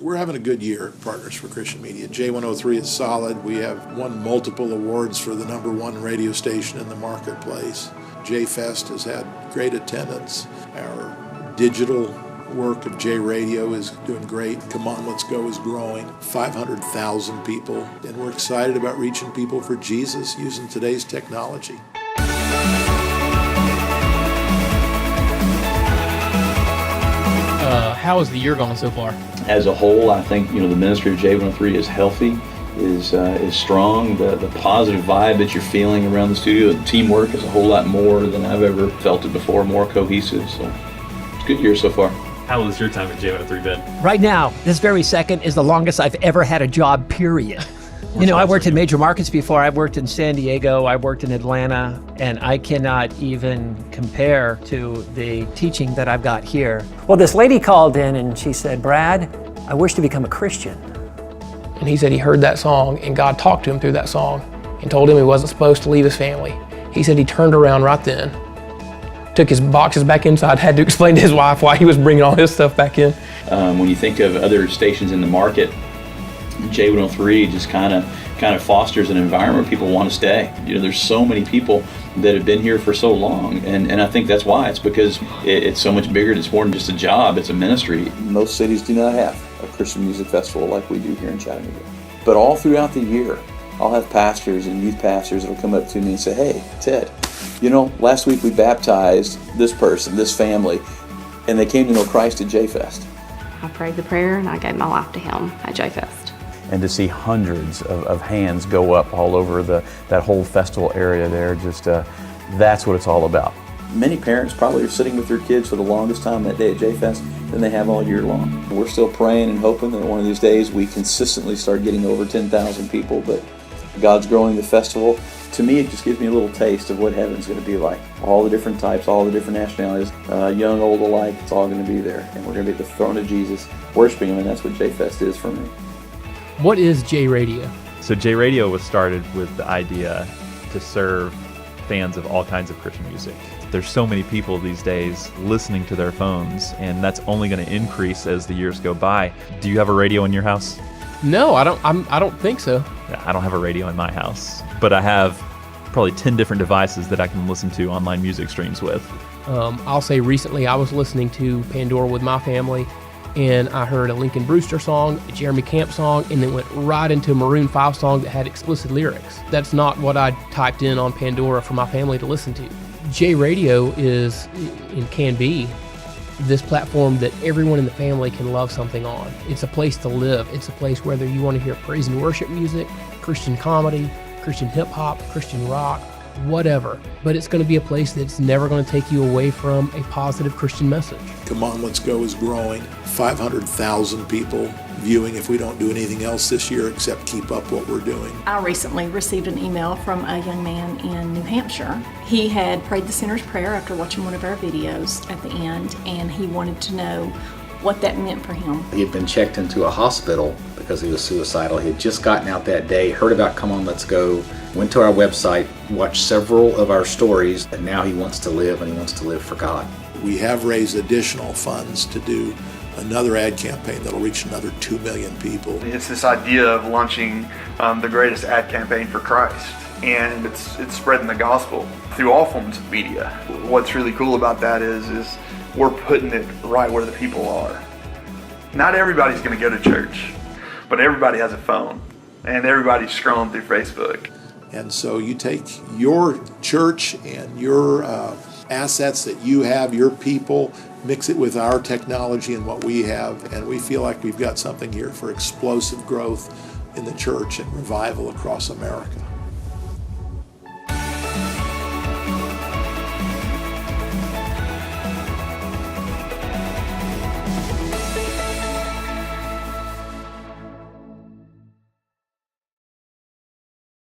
We're having a good year at Partners for Christian Media. J103 is solid. We have won multiple awards for the #1 radio station in the marketplace. Jfest has had great attendance. Our digital work of JRadio is doing great. Come On, Let's Go is growing. 500,000 people. And we're excited about reaching people for Jesus using today's technology. How is the year going so far? As a whole, I think the ministry of J103 is healthy, is strong. The positive vibe that you're feeling around the studio, the teamwork is a whole lot more than I've ever felt it before, more cohesive. So it's a good year so far. How has your time at J103 been? Right now, this very second is the longest I've ever had a job, period. I worked in major markets before. I've worked in San Diego, I worked in Atlanta, and I cannot even compare to the teaching that I've got here. Well, this lady called in and she said, "Brad, I wish to become a Christian." And he said he heard that song and God talked to him through that song and told him he wasn't supposed to leave his family. He said he turned around right then, took his boxes back inside, had to explain to his wife why he was bringing all his stuff back in. When you think of other stations in the market, J103 just kind of fosters an environment where people want to stay. There's so many people that have been here for so long, and I think that's why. It's because it's so much bigger. It's more than just a job, it's a ministry. Most cities do not have a Christian music festival like we do here in Chattanooga. But all throughout the year, I'll have pastors and youth pastors that will come up to me and say, "Hey, Ted, last week we baptized this person, this family, and they came to know Christ at Jfest." I prayed the prayer and I gave my life to him at Jfest. And to see hundreds of hands go up all over that whole festival area there, that's what it's all about. Many parents probably are sitting with their kids for the longest time that day at Jfest than they have all year long. We're still praying and hoping that one of these days we consistently start getting over 10,000 people, but God's growing the festival. To me, it just gives me a little taste of what heaven's going to be like. All the different types, all the different nationalities, young, old alike, it's all going to be there. And we're going to be at the throne of Jesus, worshiping Him, and that's what Jfest is for me. What is JRadio? So JRadio was started with the idea to serve fans of all kinds of Christian music. There's so many people these days listening to their phones, and that's only going to increase as the years go by. Do you have a radio in your house? No, I don't think so. I don't have a radio in my house, but I have probably 10 different devices that I can listen to online music streams with. I'll say recently I was listening to Pandora with my family, and I heard a Lincoln Brewster song, a Jeremy Camp song, and then went right into a Maroon 5 song that had explicit lyrics. That's not what I typed in on Pandora for my family to listen to. JRadio is, and can be, this platform that everyone in the family can love something on. It's a place to live. It's a place whether you want to hear praise and worship music, Christian comedy, Christian hip-hop, Christian rock, whatever. But it's going to be a place that's never going to take you away from a positive Christian message. Come On, Let's Go is growing. 500,000 people viewing if we don't do anything else this year except keep up what we're doing. I recently received an email from a young man in New Hampshire. He had prayed the sinner's prayer after watching one of our videos at the end, and he wanted to know what that meant for him. He had been checked into a hospital because he was suicidal. He had just gotten out that day, heard about Come On, Let's Go, went to our website, watched several of our stories, and now he wants to live, and he wants to live for God. We have raised additional funds to do another ad campaign that'll reach another 2 million people. It's this idea of launching the greatest ad campaign for Christ, and it's spreading the gospel through all forms of media. What's really cool about that is we're putting it right where the people are. Not everybody's going to go to church, but everybody has a phone, and everybody's scrolling through Facebook. And so you take your church and your assets that you have, your people, mix it with our technology and what we have, and we feel like we've got something here for explosive growth in the church and revival across America.